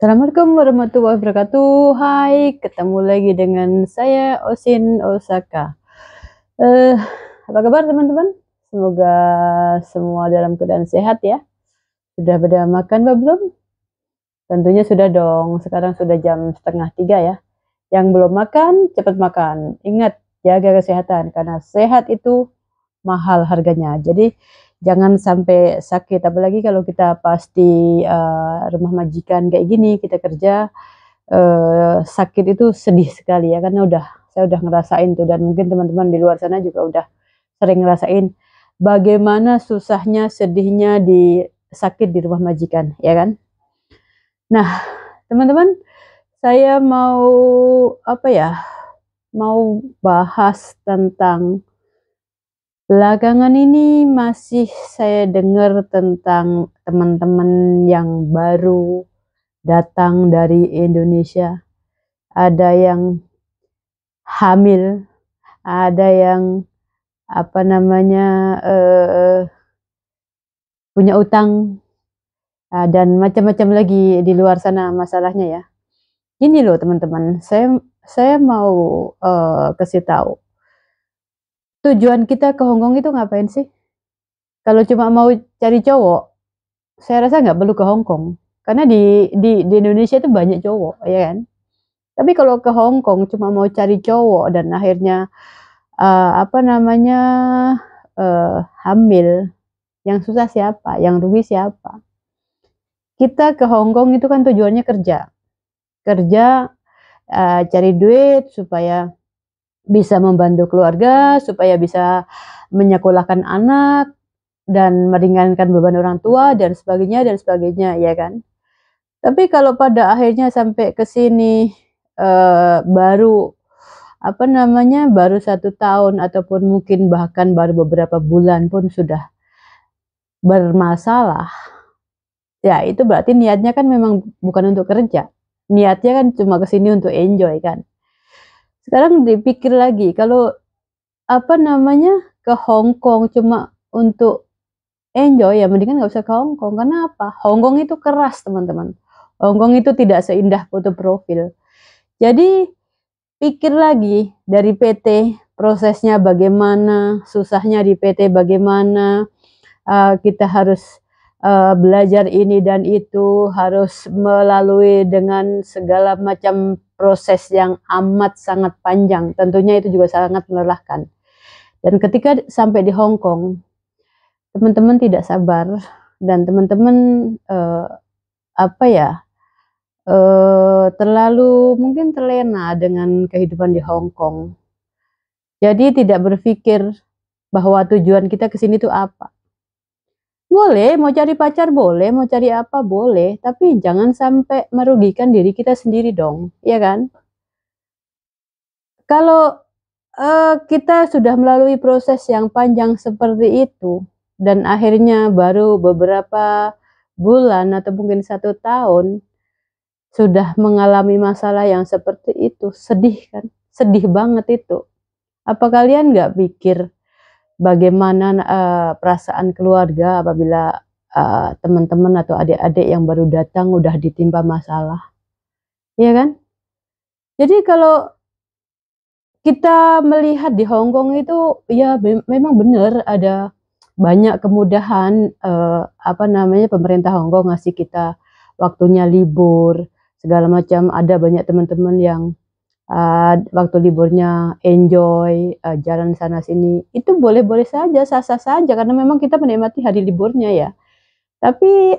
Assalamualaikum warahmatullahi wabarakatuh. Hai, ketemu lagi dengan saya Osin Osaka. Eh, apa kabar teman-teman? Semoga semua dalam keadaan sehat ya. Sudah pada makan apa belum? Tentunya sudah dong. Sekarang sudah jam setengah 3 ya. Yang belum makan, cepat makan. Ingat, jaga kesehatan karena sehat itu mahal harganya. Jadi jangan sampai sakit. Apalagi kalau kita pasti rumah majikan kayak gini, kita kerja sakit itu sedih sekali ya, karena saya udah ngerasain tuh, dan mungkin teman-teman di luar sana juga udah sering ngerasain bagaimana susahnya, sedihnya sakit di rumah majikan, ya kan? Nah, teman-teman, saya mau apa ya? Mau bahas tentang belakangan ini masih saya dengar tentang teman-teman yang baru datang dari Indonesia. Ada yang hamil, ada yang apa namanya punya utang, dan macam-macam lagi di luar sana masalahnya ya. Ini loh teman-teman, saya mau kasih tahu tujuan kita ke Hongkong itu ngapain sih? Kalau cuma mau cari cowok, saya rasa nggak perlu ke Hongkong, karena di Indonesia itu banyak cowok, ya kan? Tapi kalau ke Hongkong cuma mau cari cowok dan akhirnya apa namanya hamil, yang susah siapa? Yang rugi siapa? Kita ke Hongkong itu kan tujuannya kerja, cari duit supaya bisa membantu keluarga, supaya bisa menyekolahkan anak dan meringankan beban orang tua dan sebagainya, ya kan? Tapi kalau pada akhirnya sampai ke sini baru apa namanya, baru 1 tahun ataupun mungkin bahkan baru beberapa bulan pun sudah bermasalah, ya itu berarti niatnya kan memang bukan untuk kerja. Niatnya kan cuma ke sini untuk enjoy kan. Sekarang dipikir lagi, kalau apa namanya, ke Hong Kong cuma untuk enjoy, ya mendingan nggak usah ke Hong Kong. Karena apa? Hong Kong itu keras teman-teman. Hong Kong itu tidak seindah foto profil. Jadi pikir lagi dari PT, prosesnya bagaimana, susahnya di PT bagaimana, kita harus belajar ini dan itu, harus melalui dengan segala macam proses yang amat sangat panjang. Tentunya itu juga sangat melelahkan. Dan ketika sampai di Hong Kong, teman-teman tidak sabar dan teman-teman apa ya, terlalu mungkin terlena dengan kehidupan di Hong Kong. Jadi tidak berpikir bahwa tujuan kita ke sini tuh apa. Boleh, mau cari pacar boleh, mau cari apa boleh, tapi jangan sampai merugikan diri kita sendiri dong, ya kan? Kalau kita sudah melalui proses yang panjang seperti itu, dan akhirnya baru beberapa bulan atau mungkin 1 tahun sudah mengalami masalah yang seperti itu, sedih kan? Sedih banget itu. Apa kalian nggak pikir bagaimana perasaan keluarga apabila teman-teman atau adik-adik yang baru datang udah ditimpa masalah, ya kan? Jadi kalau kita melihat di Hong Kong itu, ya memang benar ada banyak kemudahan, apa namanya, pemerintah Hong Kong ngasih kita waktunya libur, segala macam. Ada banyak teman-teman yang waktu liburnya enjoy, jalan sana sini. Itu boleh-boleh saja, sah-sah saja, karena memang kita menikmati hari liburnya ya. Tapi,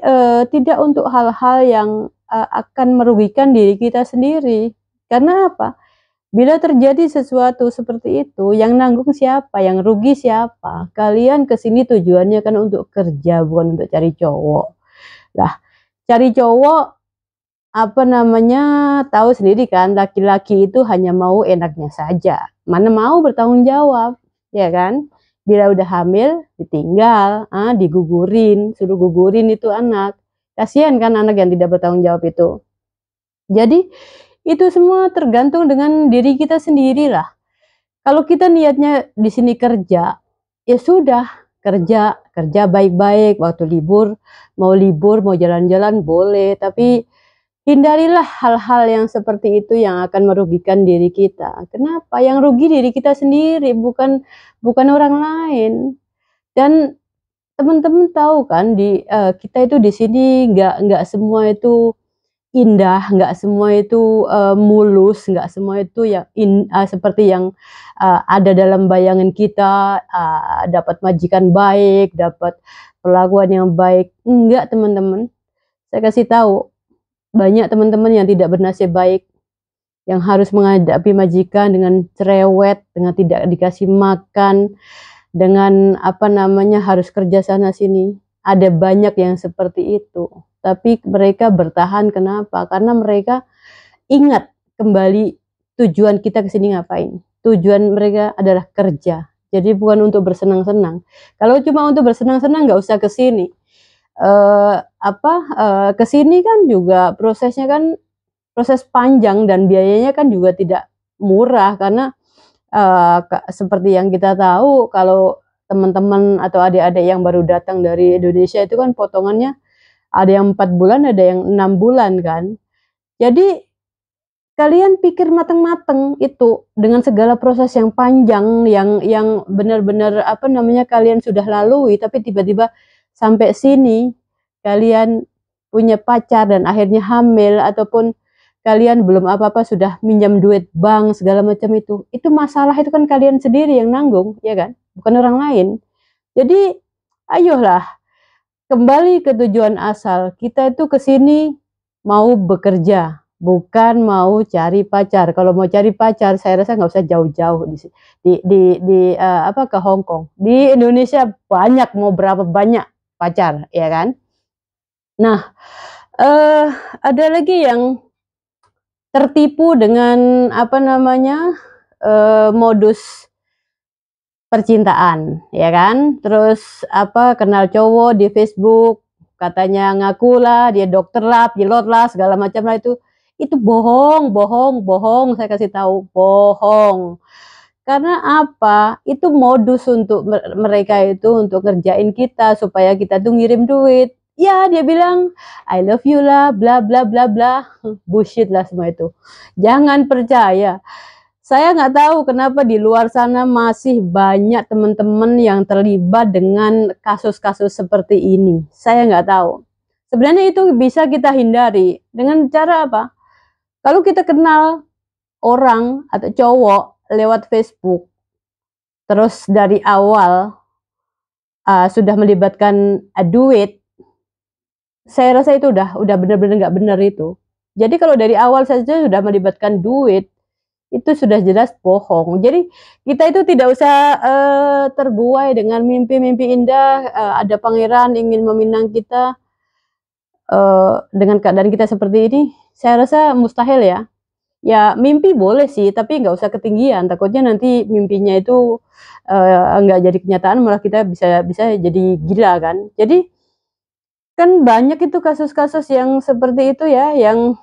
tidak untuk hal-hal yang akan merugikan diri kita sendiri. Karena apa? Bila terjadi sesuatu seperti itu, yang nanggung siapa? Yang rugi siapa? Kalian ke sini tujuannya kan untuk kerja, bukan untuk cari cowok. Lah, cari cowok, apa namanya, tahu sendiri kan, laki-laki itu hanya mau enaknya saja. Mana mau bertanggung jawab, ya kan? Bila udah hamil, ditinggal, digugurin, suruh gugurin itu anak. Kasihan kan anak yang tidak bertanggung jawab itu. Jadi itu semua tergantung dengan diri kita sendiri lah. Kalau kita niatnya di sini kerja, ya sudah, kerja baik-baik. Waktu libur, mau jalan-jalan boleh, tapi hindarilah hal-hal yang seperti itu yang akan merugikan diri kita. Kenapa? Yang rugi diri kita sendiri, bukan orang lain. Dan teman-teman tahu kan kita itu di sini nggak semua itu indah, nggak semua itu, mulus, nggak semua itu yang seperti yang, ada dalam bayangan kita, dapat majikan baik, dapat perlakuan yang baik. Enggak teman-teman, saya kasih tahu, banyak teman-teman yang tidak bernasib baik, yang harus menghadapi majikan dengan cerewet, dengan tidak dikasih makan, dengan apa namanya, harus kerja sana sini. Ada banyak yang seperti itu, tapi mereka bertahan kenapa? Karena mereka ingat kembali tujuan kita ke sini ngapain. Tujuan mereka adalah kerja. Jadi bukan untuk bersenang-senang. Kalau cuma untuk bersenang-senang nggak usah ke sini. Ke sini kan juga prosesnya kan proses panjang dan biayanya kan juga tidak murah karena, seperti yang kita tahu kalau teman-teman atau adik-adik yang baru datang dari Indonesia itu kan potongannya ada yang 4 bulan, ada yang 6 bulan kan. Jadi kalian pikir mateng-mateng itu dengan segala proses yang panjang yang benar-benar apa namanya, kalian sudah lalui tapi tiba-tiba sampai sini, kalian punya pacar dan akhirnya hamil ataupun kalian belum apa-apa sudah minjam duit bank segala macam itu masalah itu kan kalian sendiri yang nanggung, ya kan? Bukan orang lain. Jadi ayolah kembali ke tujuan asal, kita itu ke sini mau bekerja, bukan mau cari pacar. Kalau mau cari pacar, saya rasa nggak usah jauh-jauh ke Hong Kong. Di Indonesia banyak, mau berapa banyak pacar, ya kan? Nah, ada lagi yang tertipu dengan apa namanya, modus percintaan, ya kan. Terus kenal cowok di Facebook, katanya ngakulah dia dokter lah, pilot lah, segala macam lah itu bohong, bohong, bohong, saya kasih tahu, bohong. Karena apa? Itu modus untuk mereka itu untuk ngerjain kita supaya kita tuh ngirim duit. Ya dia bilang, "I love you lah, bla bla bla bla." Bullshit lah semua itu. Jangan percaya. Saya nggak tahu kenapa di luar sana masih banyak teman-teman yang terlibat dengan kasus-kasus seperti ini. Saya nggak tahu. Sebenarnya itu bisa kita hindari dengan cara apa? Kalau kita kenal orang atau cowok lewat Facebook, terus dari awal sudah melibatkan duit, saya rasa itu udah benar-benar nggak benar itu. Jadi kalau dari awal saja sudah melibatkan duit, itu sudah jelas bohong. Jadi kita itu tidak usah, terbuai dengan mimpi-mimpi indah, ada pangeran ingin meminang kita, dengan keadaan kita seperti ini, saya rasa mustahil ya. Ya mimpi boleh sih, tapi nggak usah ketinggian, takutnya nanti mimpinya itu, nggak jadi kenyataan malah kita bisa bisa jadi gila kan. Jadi, kan banyak itu kasus-kasus yang seperti itu ya, yang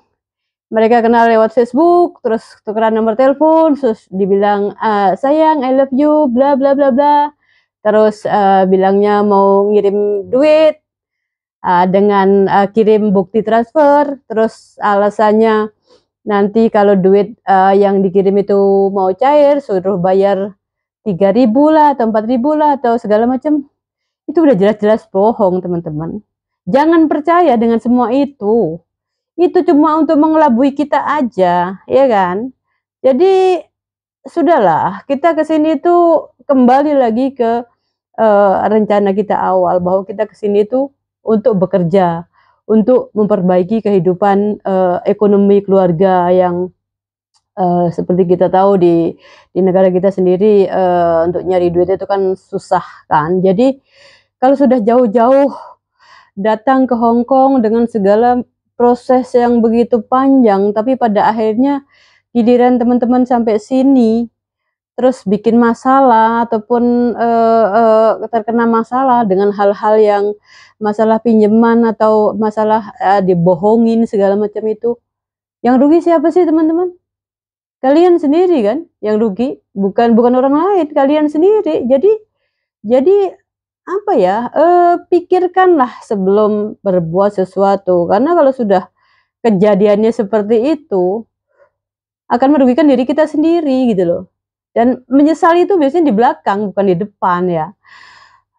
mereka kenal lewat Facebook, terus tukeran nomor telepon, terus dibilang, "Sayang, I love you, bla bla bla bla." Terus, bilangnya mau ngirim duit, dengan, kirim bukti transfer, terus alasannya nanti kalau duit, yang dikirim itu mau cair, suruh bayar 3.000 lah atau 4.000 lah atau segala macam. Itu udah jelas-jelas bohong, teman-teman. Jangan percaya dengan semua itu. Itu cuma untuk mengelabui kita aja, ya kan? Jadi sudahlah, kita ke sini tuh kembali lagi ke, rencana kita awal bahwa kita ke sini tuh untuk bekerja, untuk memperbaiki kehidupan, ekonomi keluarga yang, seperti kita tahu di negara kita sendiri, untuk nyari duit itu kan susah kan. Jadi kalau sudah jauh-jauh datang ke Hong Kong dengan segala proses yang begitu panjang, tapi pada akhirnya giliran teman-teman sampai sini, terus bikin masalah ataupun, terkena masalah dengan hal-hal yang masalah pinjaman atau masalah, dibohongin segala macam itu. Yang rugi siapa sih teman-teman? Kalian sendiri kan yang rugi, bukan orang lain, kalian sendiri. Jadi apa ya, pikirkanlah sebelum berbuat sesuatu, karena kalau sudah kejadiannya seperti itu, akan merugikan diri kita sendiri gitu loh. Dan menyesali itu biasanya di belakang, bukan di depan ya.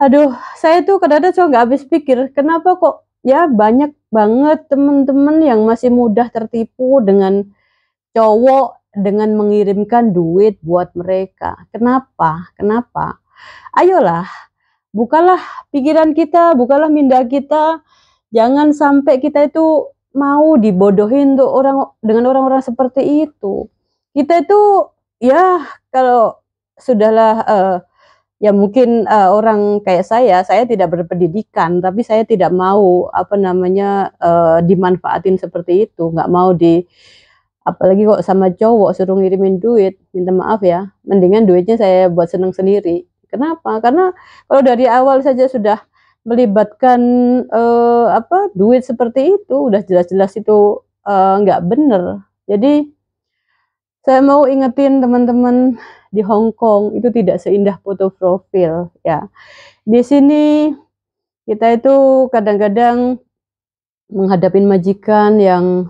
Aduh, saya tuh kadang-kadang suka nggak habis pikir, kenapa kok ya banyak banget temen-temen yang masih mudah tertipu dengan cowok dengan mengirimkan duit buat mereka. Kenapa? Kenapa? Ayolah, bukalah pikiran kita, bukalah minda kita. Jangan sampai kita itu mau dibodohin tuh dengan orang-orang seperti itu. Kita itu ya kalau sudahlah ya mungkin orang kayak saya tidak berpendidikan, tapi saya tidak mau apa namanya dimanfaatin seperti itu, nggak mau apalagi kok sama cowok suruh ngirimin duit, minta maaf ya, mendingan duitnya saya buat seneng sendiri. Kenapa? Karena kalau dari awal saja sudah melibatkan, duit seperti itu, udah jelas-jelas itu, nggak bener. Jadi, saya mau ingetin teman-teman di Hong Kong, itu tidak seindah foto profil, ya. Di sini, kita itu kadang-kadang menghadapin majikan yang,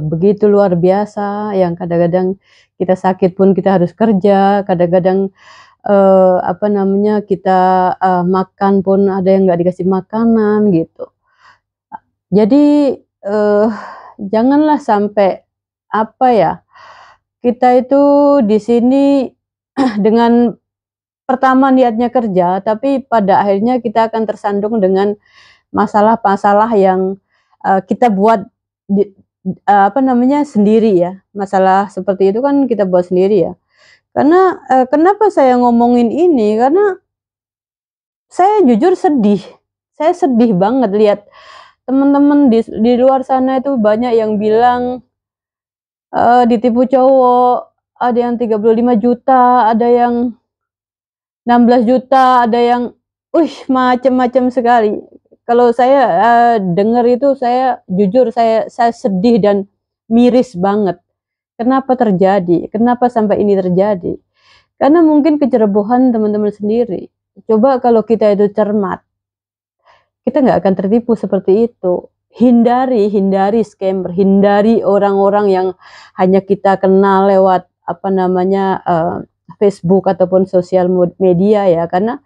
begitu luar biasa, yang kadang-kadang kita sakit pun kita harus kerja, kadang-kadang, apa namanya, kita, makan pun ada yang nggak dikasih makanan gitu. Jadi, janganlah sampai, apa ya, kita itu di sini dengan pertama niatnya kerja, tapi pada akhirnya kita akan tersandung dengan masalah-masalah yang, kita buat apa namanya, sendiri ya. Masalah seperti itu kan kita buat sendiri ya. Karena, kenapa saya ngomongin ini, karena saya jujur sedih. Saya sedih banget lihat teman-teman di luar sana itu banyak yang bilang, ditipu cowok, ada yang 35 juta, ada yang 16 juta, ada yang macem-macem sekali. Kalau saya, dengar itu saya jujur saya sedih dan miris banget. Kenapa terjadi? Kenapa sampai ini terjadi? Karena mungkin kecerobohan teman-teman sendiri. Coba kalau kita itu cermat, kita nggak akan tertipu seperti itu. Hindari scammer, hindari orang-orang yang hanya kita kenal lewat apa namanya, Facebook ataupun sosial media ya, karena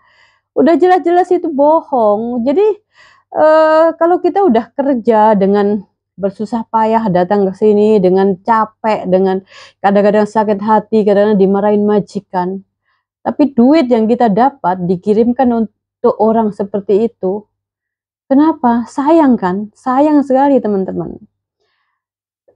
udah jelas-jelas itu bohong. Jadi, kalau kita udah kerja dengan bersusah payah datang ke sini, dengan capek, dengan kadang-kadang sakit hati, kadang-kadang dimarahin majikan, tapi duit yang kita dapat dikirimkan untuk orang seperti itu, kenapa? Sayang kan? Sayang sekali teman-teman.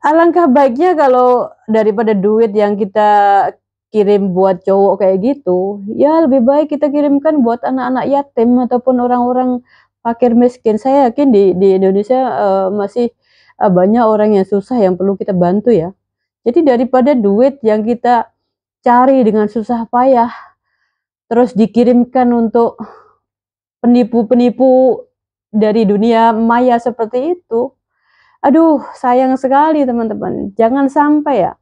Alangkah baiknya kalau daripada duit yang kita kirim buat cowok kayak gitu, ya lebih baik kita kirimkan buat anak-anak yatim ataupun orang-orang fakir miskin. Saya yakin di Indonesia, masih, banyak orang yang susah yang perlu kita bantu ya. Jadi daripada duit yang kita cari dengan susah payah, terus dikirimkan untuk penipu-penipu dari dunia maya seperti itu, aduh sayang sekali teman-teman, jangan sampai ya.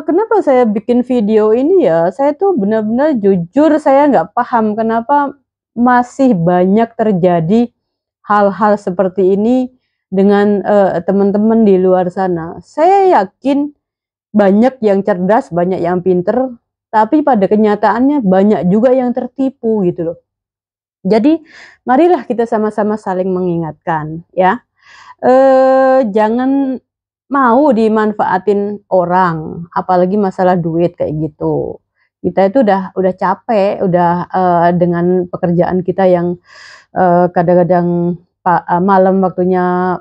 Kenapa saya bikin video ini ya, saya tuh benar-benar jujur saya nggak paham kenapa masih banyak terjadi hal-hal seperti ini dengan, teman-teman di luar sana. Saya yakin banyak yang cerdas, banyak yang pinter, tapi pada kenyataannya banyak juga yang tertipu gitu loh. Jadi marilah kita sama-sama saling mengingatkan ya. Jangan mau dimanfaatin orang, apalagi masalah duit kayak gitu. Kita itu udah capek, udah, dengan pekerjaan kita yang, kadang-kadang malam waktunya,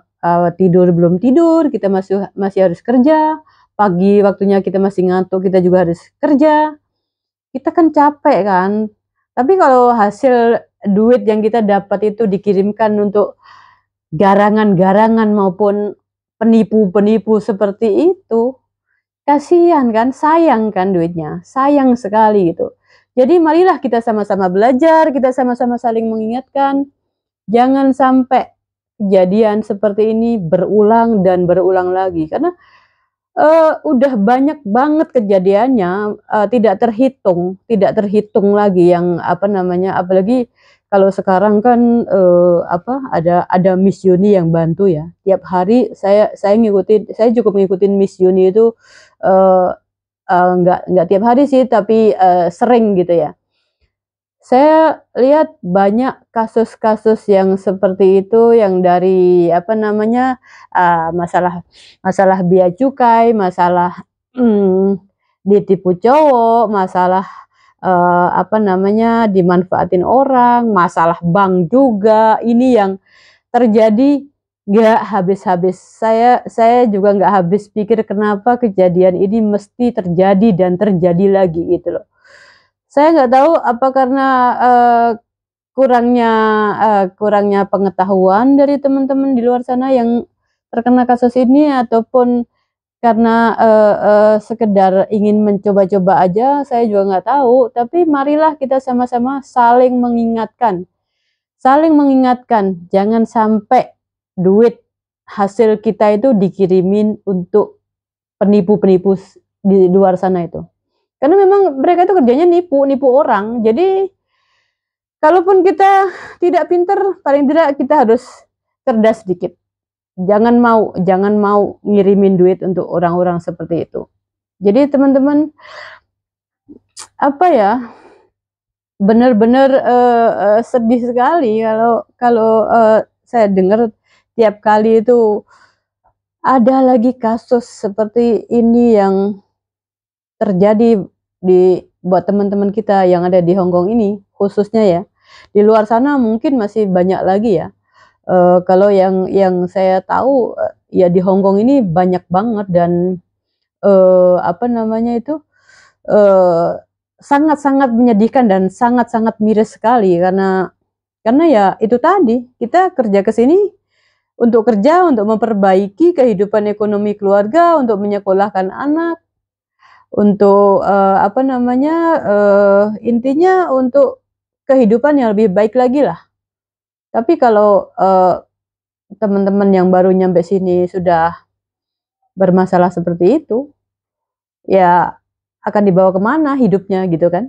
tidur belum tidur, kita masih masih harus kerja, pagi waktunya kita masih ngantuk, kita juga harus kerja. Kita kan capek kan, tapi kalau hasil duit yang kita dapat itu dikirimkan untuk garangan-garangan maupun penipu-penipu seperti itu, kasihan kan, sayang kan duitnya, sayang sekali gitu. Jadi marilah kita sama-sama belajar, kita sama-sama saling mengingatkan, jangan sampai kejadian seperti ini berulang dan berulang lagi. Karena, udah banyak banget kejadiannya, tidak terhitung lagi yang apa namanya, apalagi Kalau sekarang kan, ada Miss Yuni yang bantu ya. Tiap hari saya cukup ngikutin Miss Yuni itu, eee nggak tiap hari sih, tapi, sering gitu ya. Saya lihat banyak kasus-kasus yang seperti itu, yang dari masalah masalah bea cukai, masalah, mmm, ditipu cowok, masalah, dimanfaatin orang, masalah bank juga. Ini yang terjadi nggak habis-habis. Saya juga nggak habis pikir kenapa kejadian ini mesti terjadi dan terjadi lagi gitu loh. Saya nggak tahu apa karena, kurangnya kurangnya pengetahuan dari teman-teman di luar sana yang terkena kasus ini, ataupun karena, sekedar ingin mencoba-coba aja, saya juga nggak tahu. Tapi marilah kita sama-sama saling mengingatkan, jangan sampai duit hasil kita itu dikirimin untuk penipu-penipu di luar sana itu. Karena memang mereka itu kerjanya nipu nipu orang. Jadi, kalaupun kita tidak pinter, paling tidak kita harus cerdas sedikit. Jangan mau ngirimin duit untuk orang-orang seperti itu. Jadi teman-teman, apa ya, benar-benar, sedih sekali kalau kalau, saya dengar tiap kali itu ada lagi kasus seperti ini yang terjadi buat teman-teman kita yang ada di Hong Kong ini, khususnya ya. Di luar sana mungkin masih banyak lagi ya. Kalau yang saya tahu, ya di Hong Kong ini banyak banget dan, eee, apa namanya itu, eee, sangat-sangat menyedihkan dan sangat-sangat miris sekali, karena ya itu tadi, kita kerja ke sini untuk kerja, untuk memperbaiki kehidupan ekonomi keluarga, untuk menyekolahkan anak, untuk, intinya untuk kehidupan yang lebih baik lagi lah. Tapi kalau, teman-teman yang baru nyampe sini sudah bermasalah seperti itu, ya akan dibawa kemana hidupnya gitu kan.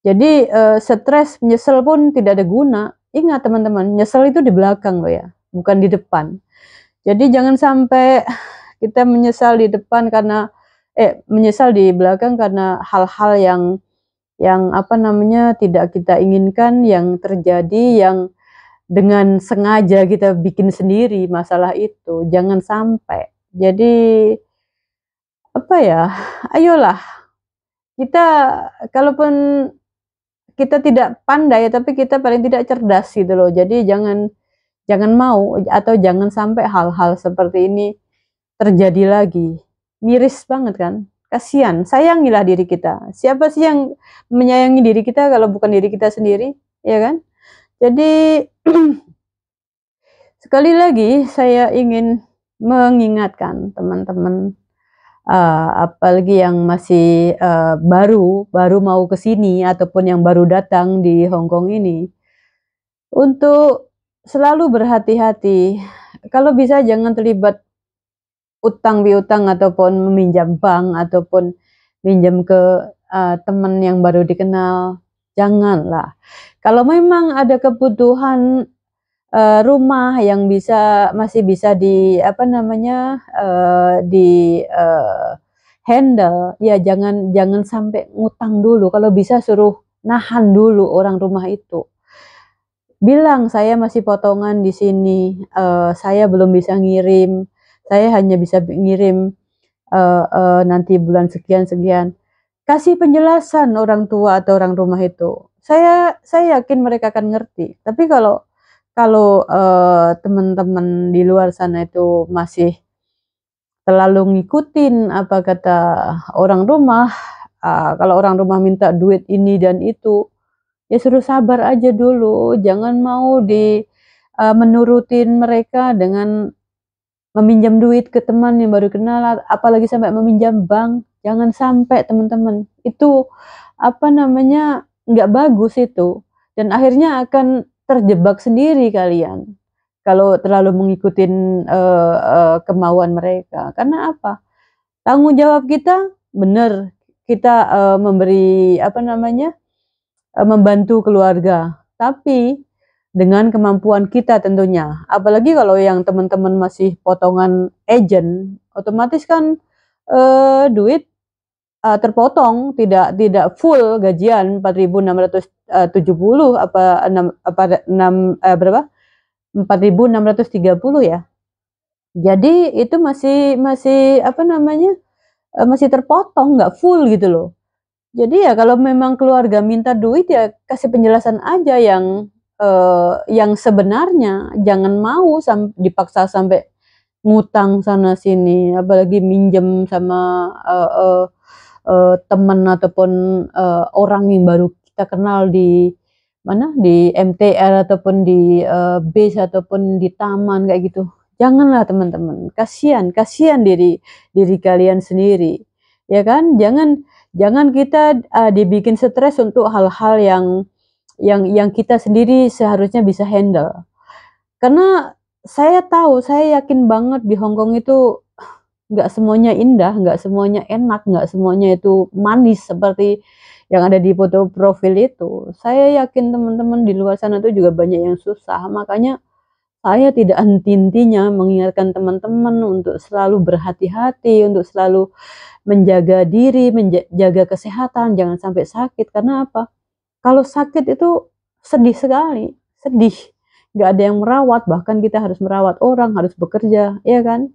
Jadi, stres, nyesel pun tidak ada guna. Ingat teman-teman, nyesel itu di belakang loh ya, bukan di depan. Jadi jangan sampai kita menyesal di belakang karena hal-hal yang tidak kita inginkan yang terjadi, yang dengan sengaja kita bikin sendiri masalah itu, jangan sampai. Jadi, apa ya, ayolah kita, kalaupun kita tidak pandai, tapi kita paling tidak cerdas gitu loh. Jadi jangan jangan mau atau jangan sampai hal-hal seperti ini terjadi lagi. Miris banget kan? Kasihan, sayangilah diri kita. Siapa sih yang menyayangi diri kita kalau bukan diri kita sendiri, ya kan? Jadi sekali lagi saya ingin mengingatkan teman-teman, apalagi yang masih, baru mau ke sini ataupun yang baru datang di Hong Kong ini, untuk selalu berhati-hati. Kalau bisa jangan terlibat utang piutang ataupun meminjam bank ataupun minjam ke, teman yang baru dikenal, janganlah. Kalau memang ada kebutuhan, rumah yang masih bisa handle, ya jangan jangan sampai ngutang dulu, kalau bisa suruh nahan dulu orang rumah itu. Bilang, "Saya masih potongan di sini, saya belum bisa ngirim, saya hanya bisa ngirim, nanti bulan sekian-sekian." Kasih penjelasan orang tua atau orang rumah itu. Saya yakin mereka akan ngerti. Tapi kalau kalau, teman-teman di luar sana itu masih terlalu ngikutin apa kata orang rumah, kalau orang rumah minta duit ini dan itu, ya suruh sabar aja dulu, jangan mau menurutin mereka dengan meminjam duit ke teman yang baru kenal, apalagi sampai meminjam bank, jangan sampai teman-teman. Itu, nggak bagus itu, dan akhirnya akan terjebak sendiri kalian, kalau terlalu mengikuti kemauan mereka. Karena apa? Tanggung jawab kita, bener, kita, membantu keluarga. tapi dengan kemampuan kita tentunya. Apalagi kalau yang teman-teman masih potongan agent, otomatis kan duit terpotong, tidak full gajian 4.670 apa 6 4.630 ya. Jadi itu masih masih apa namanya, masih terpotong, nggak full gitu loh. Jadi ya kalau memang keluarga minta duit ya kasih penjelasan aja yang sebenarnya, jangan mau dipaksa sampai ngutang sana sini, apalagi minjem sama, teman ataupun, orang yang baru kita kenal di mana, di MTR ataupun di, bis ataupun di taman kayak gitu. Janganlah teman-teman, kasihan kasihan diri diri kalian sendiri, ya kan? Jangan jangan kita, dibikin stres untuk hal-hal yang kita sendiri seharusnya bisa handle. Karena saya tahu, saya yakin banget di Hong Kong itu nggak semuanya indah, nggak semuanya enak, nggak semuanya itu manis seperti yang ada di foto profil itu. Saya yakin teman-teman di luar sana tuh juga banyak yang susah, makanya saya tidak henti-hentinya mengingatkan teman-teman untuk selalu berhati-hati, untuk selalu menjaga diri, menjaga kesehatan, jangan sampai sakit. Karena apa? Kalau sakit itu sedih sekali, sedih. Nggak ada yang merawat, bahkan kita harus merawat orang, harus bekerja, ya kan?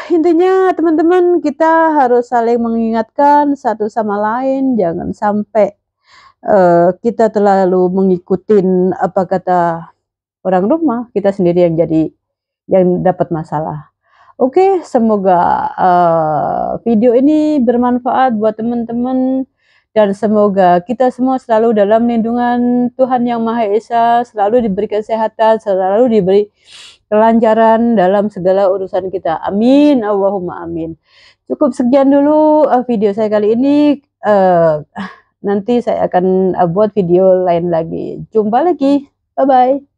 Intinya teman-teman kita harus saling mengingatkan satu sama lain, jangan sampai, kita terlalu ngikutin apa kata orang rumah, kita sendiri yang dapat masalah. Oke, semoga, video ini bermanfaat buat teman-teman dan semoga kita semua selalu dalam lindungan Tuhan Yang Maha Esa, selalu diberi kesehatan, selalu diberi kelancaran dalam segala urusan kita. Amin, Allahumma amin. Cukup sekian dulu, video saya kali ini, nanti saya akan, buat video lain lagi. Jumpa lagi, bye-bye.